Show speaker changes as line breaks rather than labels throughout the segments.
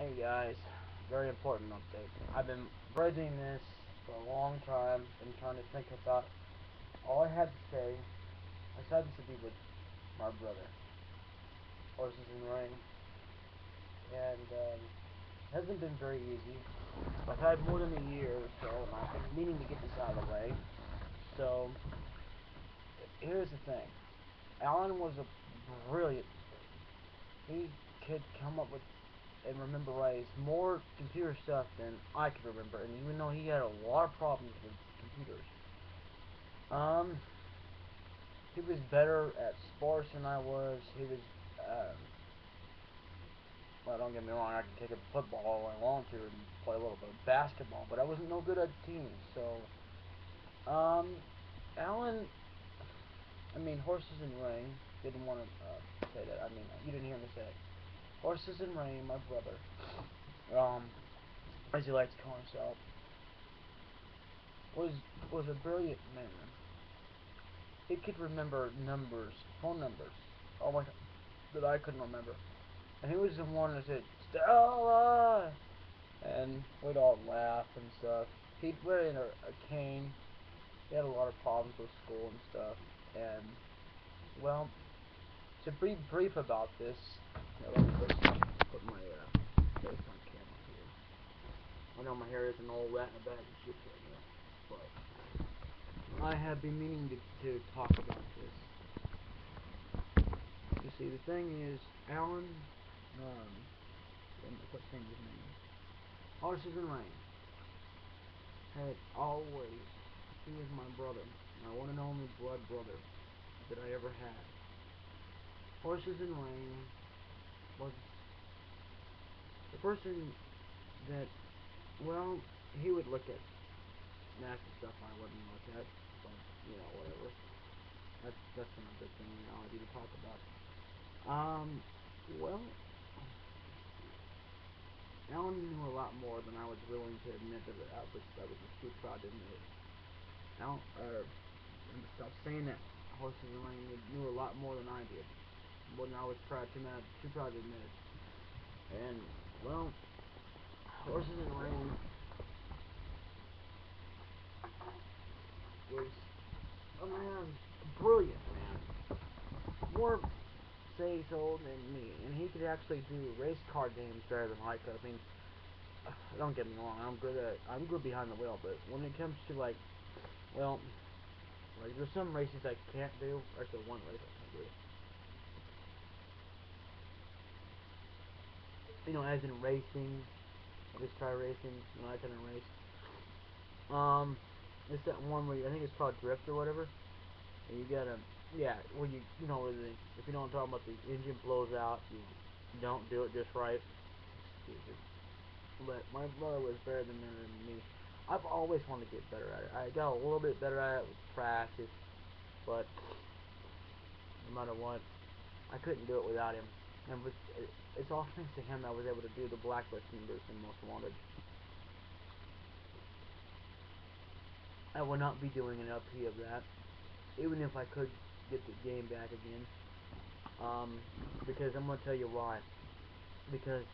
Hey guys, very important update. I've been bridging this for a long time, been trying to think about all I had to say. I decided to be with my brother, Horses and Rain, and it hasn't been very easy. I've had more than a year or so, and I've been meaning to get this out of the way. So, here's the thing. Alan was a brilliant. He could come up with and remember ways more computer stuff than I could remember, and even though he had a lot of problems with computers, um, he was better at sports than I was. He was, well, don't get me wrong, I can kick a football all I want to and play a little bit of basketball, but I wasn't no good at teams. So, Alan, I mean, Horses and Rain didn't want to say that. I mean, you didn't hear me say it. Horses and Rain, my brother, as he likes to call himself, was was a brilliant man. He could remember numbers, phone numbers, oh my, that I couldn't remember. And he was the one that said, Stella! And we'd all laugh and stuff. He'd wear a cane. He had a lot of problems with school and stuff. And, well, to be brief about this, let me put my face on camera here. I know my hair isn't all wet in a bag of chips right now, but I have been meaning to talk about this. You see, the thing is, Alan, what thing his name is? Horses and Rain had always, he was my brother, my one and only blood brother that I ever had. Horses and Rain was the person that, well, he would look at nasty stuff I wouldn't look at, but, you know, whatever. That's another thing I need to talk about. Well, Alan knew a lot more than I was willing to admit that I was just too proud to admit it. Alan, stop saying that. Horses and Rain knew a lot more than I did. More than I was too proud to admit it. And, well, Horses and Rain was a man, brilliant man. More say so than me, and he could actually do race car games better than I could. I mean, don't get me wrong, I'm good behind the wheel, but when it comes to like, well, like there's some races I can't do. Actually, one race I can't do. You know, as in racing, race car racing, you know, that kind of race. It's that one where I think it's called drift or whatever. And you gotta, yeah, where you know, where if you know what I'm talking about, the engine blows out, you don't do it just right. But my brother was better than me. I've always wanted to get better at it. I got a little bit better at it with practice, but no matter what, I couldn't do it without him. And it's all thanks to him that I was able to do the blacklist numbers and most wanted. I will not be doing an LP of that, even if I could get the game back again. Because I'm gonna tell you why. Because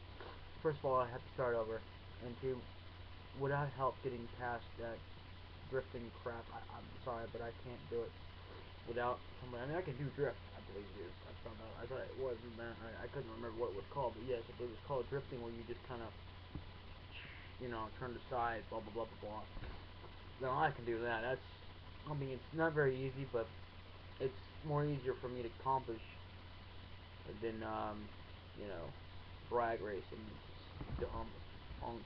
first of all, I have to start over, and two, without help getting past that drifting crap, I'm sorry, but I can't do it without somebody. I mean, I can do drift, I believe it is. I found out. I thought it was, man. I couldn't remember what it was called, but yes, I believe it was called drifting, where you just kind of, you know, turn aside, blah blah blah blah blah. Now I can do that. That's, I mean, it's not very easy, but it's more easier for me to accomplish than, you know, drag racing. Dumb punk.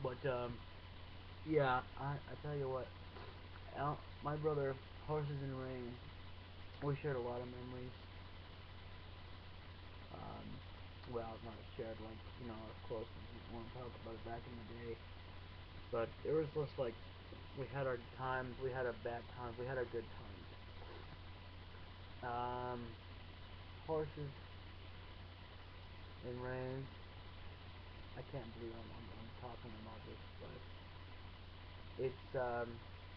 But yeah, I tell you what, my brother, Horses and Rain, we shared a lot of memories. Um, well, not shared like, you know, as close as you want to talk about it back in the day. But it was just like, we had our times, we had our bad times, we had our good times. Horses and Rain. I can't believe I'm talking about this, but it's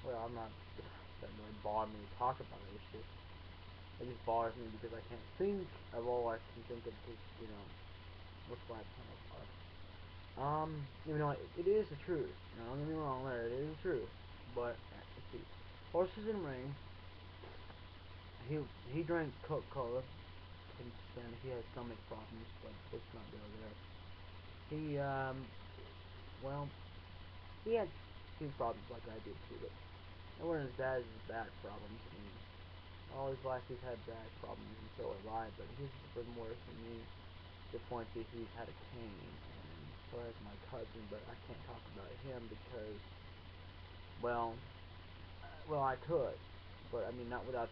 well, I'm not. It doesn't really bother me to talk about it. It's just, I just bothers me because I can't think of all I can think of because, that's why I kind of even though it is the truth. Don't get me wrong there, it is the truth. But, let's see. Horses and Rain, he drank Coca-Cola. Couldn't stand it. He has stomach problems, but let's not go there. He, well, he had few problems like I did too, but they weren't as bad as his back problems. I mean, all his life he's had back problems, and so have I, but his has been worse than me, to the point that he's had a cane, and so has my cousin, but I can't talk about him because, well, I could, but I mean, not without,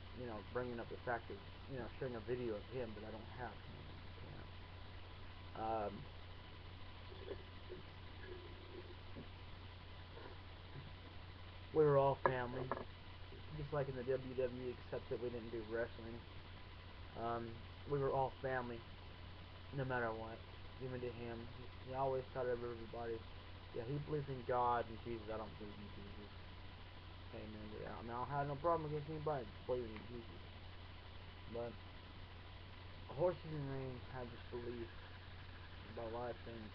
bringing up the fact of, showing a video of him, but I don't have him. We were all family, just like in the WWE, except that we didn't do wrestling. We were all family, no matter what. Even to him, he always thought of everybody. Yeah, he believes in God and Jesus. I don't believe in Jesus. Amen to that. I mean, I don't have no problem against anybody believing in Jesus. But Horses and Rain had this belief about a lot of things.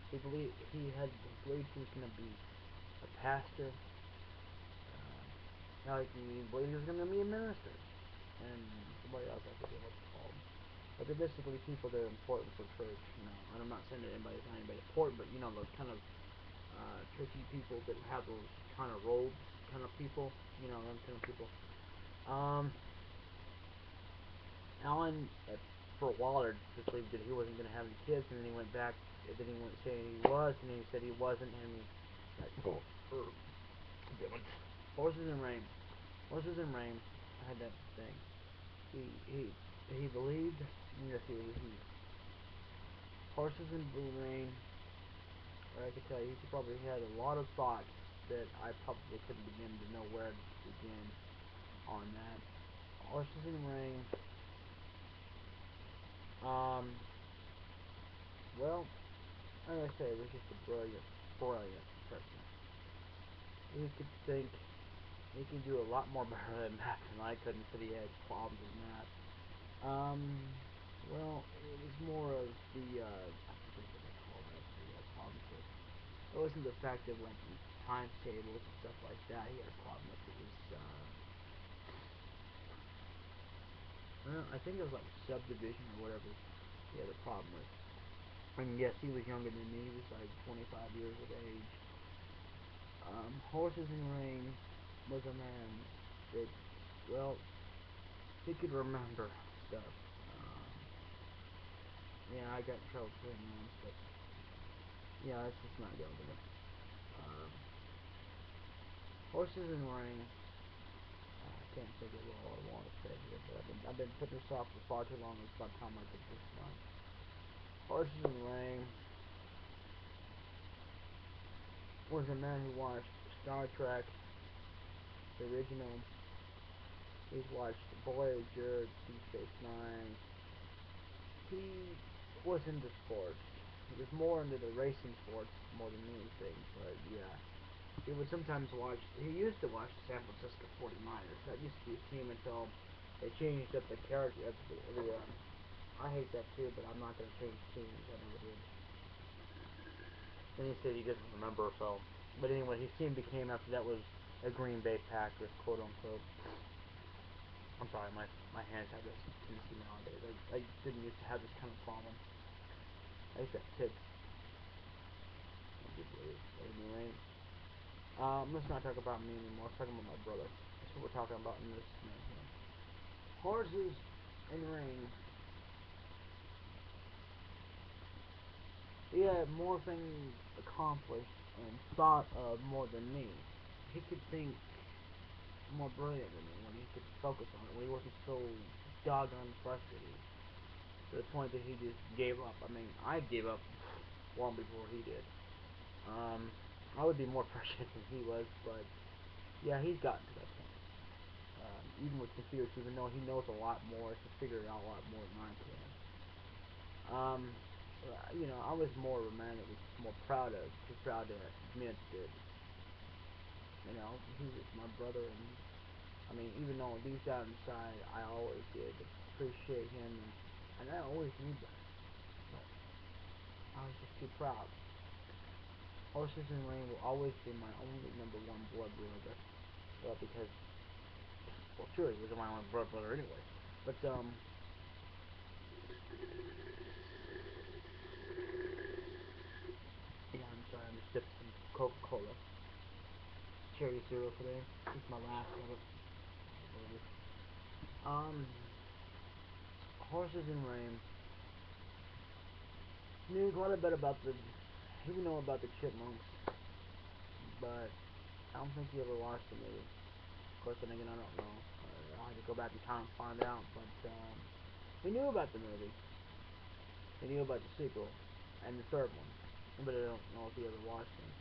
He had believed he was going to be a pastor. He believed he was going to be a minister, and somebody else, I forget what it's called. But they're basically people that are important for church. And I'm not saying that anybody's not anybody important, but those kind of churchy people that have those kind of robes, kind of people. Them kind of people. Alan, for a while, just believed that he wasn't going to have any kids, and then he went back. Then he went saying he was, and then he said he wasn't, and Horses and Rain. Horses and Rain. I had that thing. He believed. Let's see. Horses and Rain. I could tell you, he probably had a lot of thoughts that I probably couldn't begin to know where to begin on that. Horses and Rain. Well, like I said, he was just a brilliant person. He could think. He could do a lot more better than math than I could, and said he had problems with math. Well, it was more of the, I forget what they call that, the problems with. It wasn't the fact of, like, timetables and stuff like that he had a problem with. It was, well, I think it was, like, subdivision or whatever he had a problem with. And yes, he was younger than me. He was, like, 25 years of age. Horses and Rain was a man that, well, he could remember stuff. Yeah, I got in trouble for him once, but yeah, let's just not go there. Horses and Rain. I can't think of all I want to say here, but I've been putting this off for far too long. It's about time I get this done. Horses and Rain was a man who watched Star Trek, the original. He's watched Voyager, Deep Space Nine. He was into sports. He was more into the racing sports more than anything, but yeah. He would sometimes watch, he used to watch the San Francisco 49ers. That used to be his team until they changed up the character. I hate that too, but I'm not going to change teams. I never did. And he said he doesn't remember, so. But anyway, his team became, after that, was a Green Bay Packers, quote unquote. I'm sorry, my hands have this tendency nowadays. I didn't used to have this kind of problem. I used to have tics. Anyway, let's not talk about me anymore. Let's talk about my brother. That's what we're talking about in this man here. Horses and Rain. He had more things accomplished and thought of more than me. He could think more brilliant than me when he could focus on it, when he wasn't so doggone frustrated to the point that he just gave up. I mean, I gave up long before he did. I would be more frustrated than he was, but yeah, he's gotten to that point. Even with computers, even though he knows a lot more, he figured it out a lot more than I can. I was more of a man that was more proud to admit that, he was my brother, and I mean, even though deep down inside, I always did appreciate him, and I always knew that, but I was just too proud. Horses and Rain will always be my only number one blood brother. Well, because, well, sure, he was my only blood brother anyway. But, yeah, I'm sorry, I'm just sipping some Coca-Cola. Cherry cereal today. It's my last of it. Horses and Rain. Knew quite a bit about the, he would know about the chipmunks, but I don't think he ever watched the movie. Of course, then again, I don't know. I had to go back in time and find out, but he knew about the movie. He knew about the sequel and the third one, but I don't know if he ever watched them.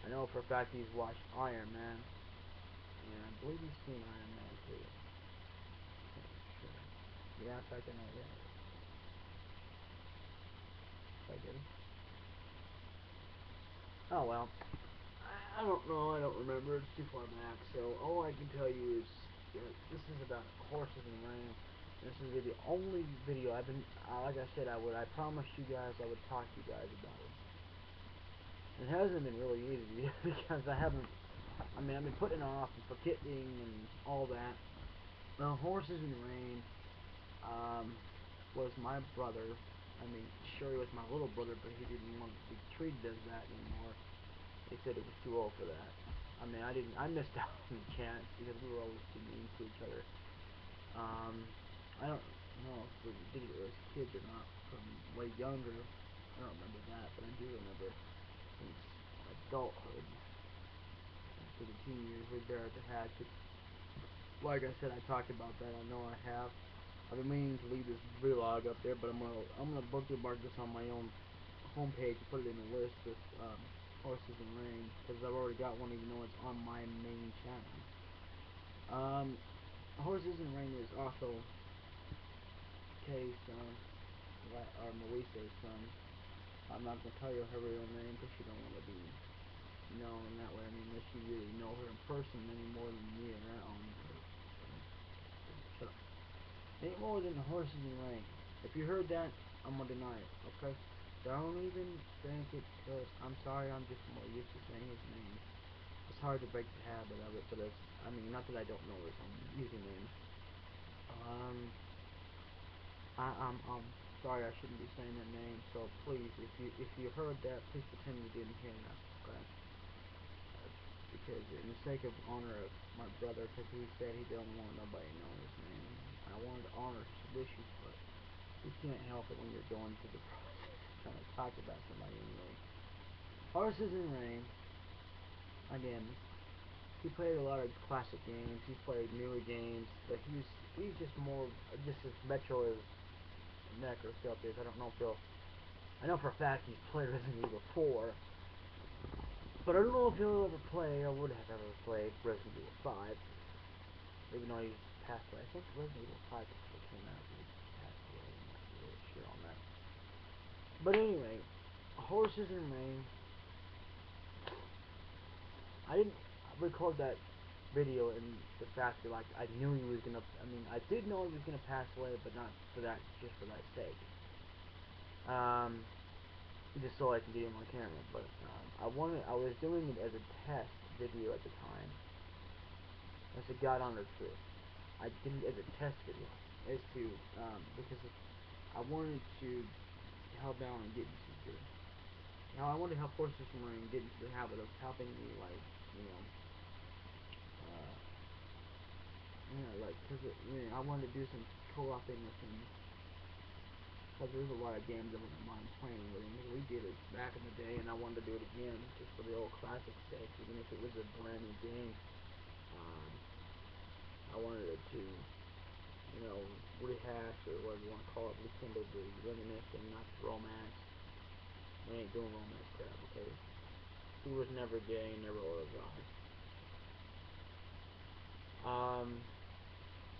I know for a fact he's watched Iron Man, and I believe he's seen Iron Man too. Sure. Yeah, in fact, I know that. I did. Oh well. I don't know. I don't remember. It's too far back. So all I can tell you is that this is about horses and rain. This is the only video I've been. Like I said, I promised you guys I would talk to you guys about it. It hasn't been really easy because I haven't. I mean, I've been putting it off and forgetting and all that. Well, horses and rain was my brother. I mean, sure, he was my little brother, but he didn't want to be treated as that anymore. He said it was too old for that. I mean, I missed out on the chance because we were always too mean to each other. I don't know if we did it as kids or not, from way younger. I don't remember that, but I do remember since adulthood, through the teen years, we bear at the hatchet. Like I said, I talked about that. I know I have. I've been meaning to leave this vlog up there, but I'm gonna bookmark this on my own homepage and put it in a list with Horses and Rain, because I've already got one, even though it's on my main channel. Horses and Rain is also Kay's son, or Melissa's son. I'm not gonna tell you her real name because she don't want to be known that way. I mean, unless you really know her in person any more than me around. Shut up. Ain't more than Horses and Rain. If you heard that, I'm gonna deny it, okay? Don't even think it, because I'm sorry, I'm just more used to saying his name. It's hard to break the habit of it, but it's, I mean, not that I don't know his own username. I'm sorry, I shouldn't be saying that name, so please, if you heard that, please pretend you didn't hear that, okay? Because in the sake of honor of my brother, because he said he didn't want nobody to know his name. I wanted to honor his wishes, but you can't help it when you're going through the process trying to talk about somebody anyway. Horses and Rain. Again, he played a lot of classic games. He's played newer games, but he's just more just as metro as Necroself is. I don't know if he'll. I know for a fact he's played Resident Evil 4, but I don't know if he'll ever play or would have ever played Resident Evil 5. Even though he's passed away. I think Resident Evil 5 actually came out and he passed away. I'm not really sure on that. But anyway, Horses and Rain. I didn't record that video in the fact that, like, I knew he was gonna. I mean, I did know he was gonna pass away, but not for that, just for that sake. Just so I can get him on camera. But I was doing it as a test video at the time. As a God honored truth. I did it as a test video, as to because I wanted to help out and get into I wanted to help Horses and Rain get into the habit of helping me, like, like, cause I wanted to do some co-oping with him. Cause there's a lot of games I wouldn't mind playing with him. We did it back in the day, and I wanted to do it again, just for the old classic sake, even if it was a brand new game. I wanted it to, rehash, or whatever you want to call it, rekindle the reminiscing, not romance. We ain't doing romance crap, okay? He was never gay, never would have gone.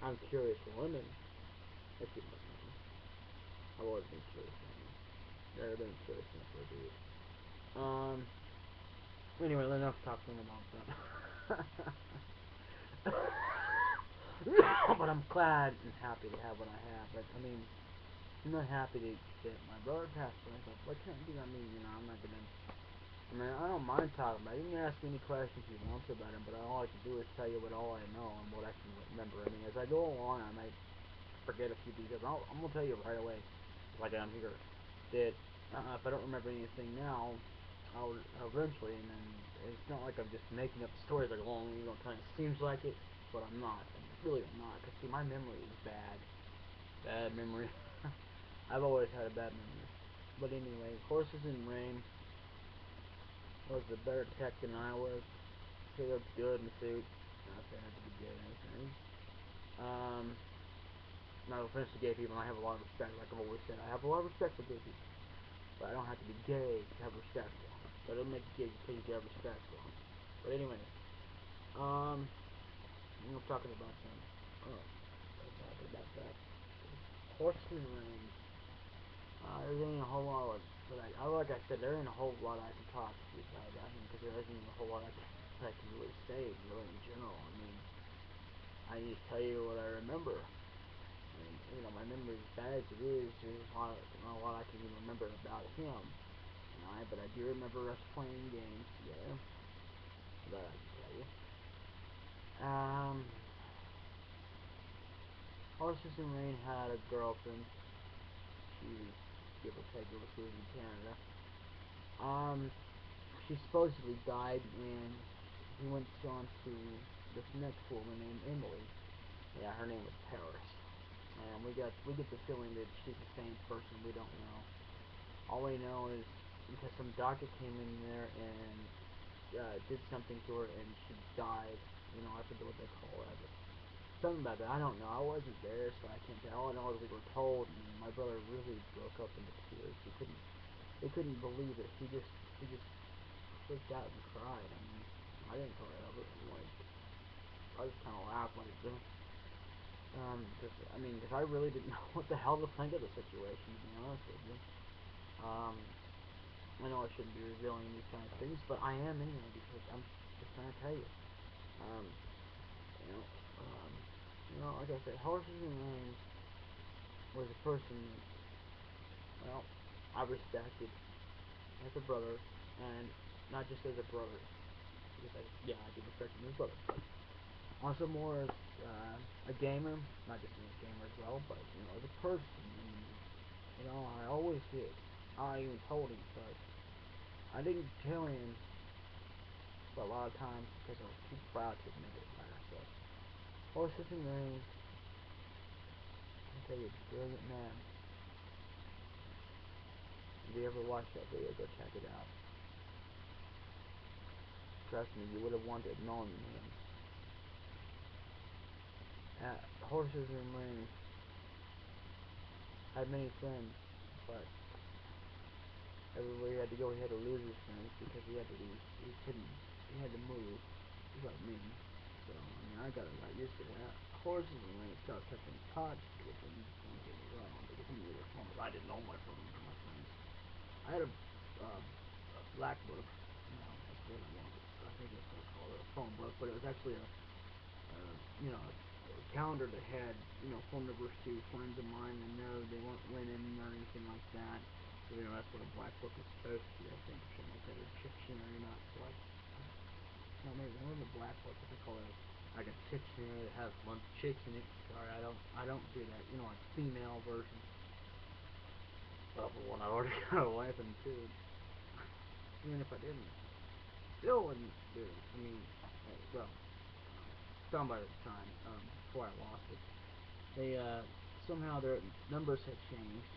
I'm curious for women, if you must know. I've always been curious for women. Never been curious enough for a dude. Anyway, enough talking about that. But I'm glad and happy to have what I have. But I mean, I'm not happy that my brother passed away. So what can I do? I mean, I'm not gonna. I mean, I don't mind talking about it. You can ask me any questions you want to about him, but all I can do is tell you all I know and what I can remember. I mean, as I go along, I might forget a few details. I'm gonna tell you right away, like I'm here, that if I don't remember anything now, I'll eventually. And then it's not like I'm just making up stories like along. Kind of seems like it, but I'm not. Really, I'm not. Cause see, my memory is bad. Bad memory. I've always had a bad memory. But anyway, Horses in Rain was a better tech than I was. He looked good in the suit. Not saying that to be gay or anything. No offense to gay people, I have a lot of respect. Like I've always said, I have a lot of respect for gay people. But I don't have to be gay to have respect for them. That doesn't make you gay just because you have respect for them. But anyway, I'm talking about them. I'm talking about that. Horses in Rain. There ain't a whole lot of, like I said, there ain't a whole lot I can talk to you about that, because there isn't a whole lot I can really say, really, in general. I mean, I just tell you what I remember. And, my memory is bad as it is. There's not a lot I can even remember about him. But I do remember us playing games together. That I can tell you. Horses in Rain had a girlfriend. She was, give or take, she was in Canada. She supposedly died when he went on to this next woman named Emily. Yeah, her name was Paris. And we get the feeling that she's the same person. We don't know. All we know is because some doctor came in there and did something to her and she died. I forget what they call it. But something about that. I don't know. I wasn't there, so I can't tell. All I know is we were told, and my brother really broke up into tears. He couldn't believe it. He just freaked out and cried. I mean, I didn't cry over it. I just kind of laughed like this. Because I really didn't know what the hell to think of the situation, to be honest with you. I know I shouldn't be revealing these kind of things, but I am anyway, because I'm just trying to tell you. Like I said, Horses in Rain was a person that, I respected as a brother, and not just as a brother, because I do respect him as a brother, but also more as a gamer, not just as a gamer as well, but, as a person, and, I always did. I even told him, but I didn't tell him a lot of times because I was too proud to admit it, like I said. Horses in Rain, I'll tell you, brilliant man. If you ever watch that video, go check it out. Trust me, you would have wanted to know him. Horses in Rain had many friends, but everywhere he had to go, he had to lose his friends because he had to leave. He had to move. Just like me. So, I got used to that. Horses in Rain started keeping in touch with him. Don't get me wrong, because some of them were friends. I didn't know my friends. I had a black book. That's what I wanted. I think that's what I call it, a phone book, but it was actually a calendar that had, phone numbers to friends of mine, and no, they weren't winning or anything like that. So, that's what a black book is supposed to be, I think, or something like that, or Dictionary, not like, maybe one of the black books, I call it like a dictionary that has a bunch of chicks in it. Sorry, I don't do that, like female version. Well, for one, I already got a wife and two. Even if I didn't, still wouldn't do it. Found by the time, before I lost it. They, somehow their numbers had changed.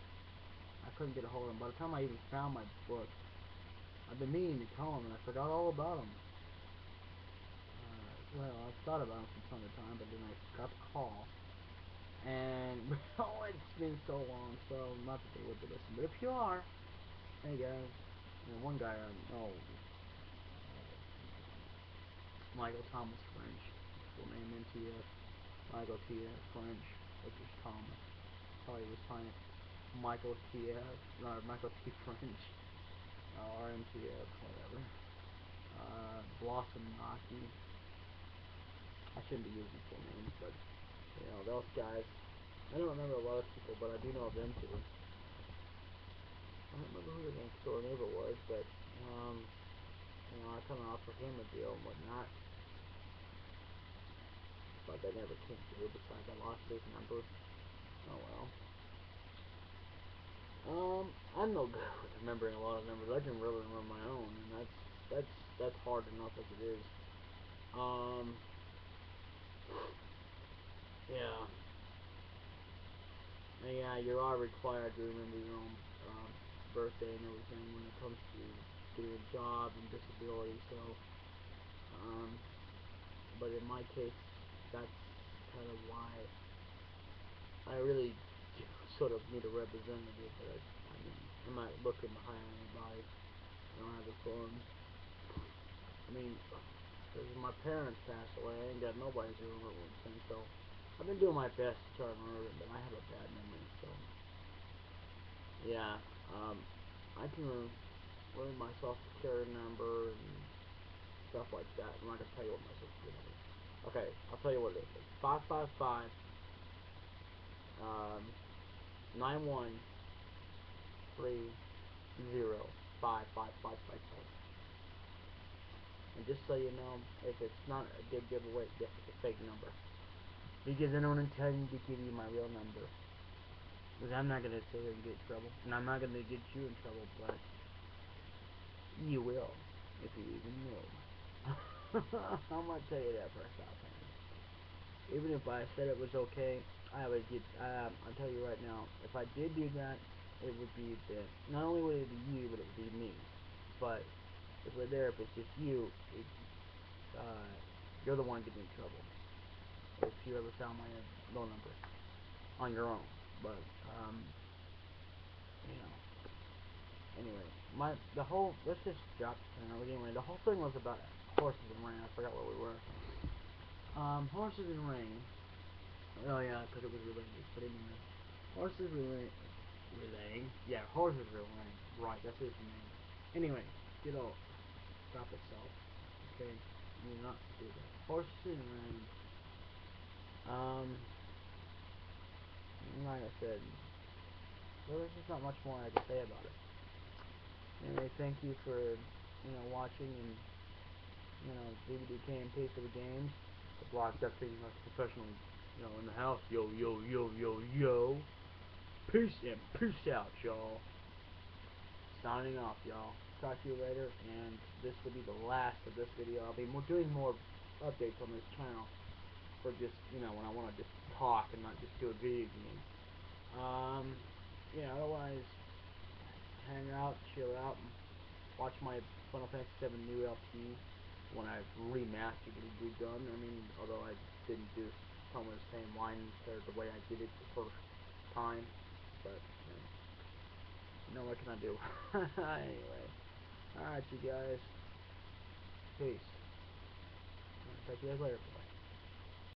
I couldn't get a hold of them. By the time I even found my book, I've been meaning to call them, and I forgot all about them. I've thought about them from time to time, but then I forgot to call. And, it's been so long, so not that they would be listening. But if you are, hey guys, one guy I know, Michael Thomas French, full name MTF, Michael T.F. French, which is Thomas. Probably was trying to Michael T.F., or Michael T. French, or MTF, whatever. Blossom Naki. I shouldn't be using full names, but, those guys. I don't remember a lot of people, but I do know of them too. I don't remember who the next door neighbor was, but you know, I kind of offered him a deal and whatnot, but they never came through. Besides, I lost his number. Oh well. I'm no good with remembering a lot of numbers. I can really remember my own, and that's hard enough as it is. Yeah. And yeah, you are required to remember your own birthday and everything when it comes to getting a job and disability. So, but in my case, that's kind of why I really sort of need a representative. But I mean, I'm not looking to hire anybody. I don't have a phone. I mean, because my parents passed away, I ain't got nobody to remember anything. So I've been doing my best to try to remember it, but I have a bad memory. So yeah, I can learn my social security number and stuff like that. I'm not gonna tell you what my social security number is. Okay, I'll tell you what it is. It's 555 913055555. And just so you know, if it's not a good giveaway, yes, it's a fake number. Because I don't intend to give you my real number. Because I'm not going to sit here and get in trouble. And I'm not going to get you in trouble, but you will, if you even know. I'm going to tell you that first off. Even if I said it was okay, I would get, I'll tell you right now, if I did do that, it would be that, not only would it be you, but it would be me. But if we're there, if it's just you, you're the one getting in trouble. If you ever found my phone number on your own. But, you know, anyway, let's just drop the thing. Anyway, the whole thing was about horses and rain. I forgot where we were. Horses and rain. Oh yeah, because it was related. But anyway, horses relaying. Yeah, horses relaying. Right, that's his name. Anyway, it'll stop itself. Okay, you're not to do that. Horses and rain. Like I said, well, there's just not much more I can say about it. Anyway, thank you for watching and DVD KMP for the games. The broadcasting professional, in the house. Yo, yo, yo, yo, yo. Peace and peace out, y'all. Signing off, y'all. Talk to you later, and this will be the last of this video. I'll be doing more updates on this channel for just, when I want to just talk and not just do a video game. Otherwise, hang out, chill out, and watch my Final Fantasy VII new LP when I've remasteredly redone. I mean, although I didn't do some of the same lines or the way I did it the first time, but what can I do? Anyway, alright, you guys. Peace. Talk to you guys later.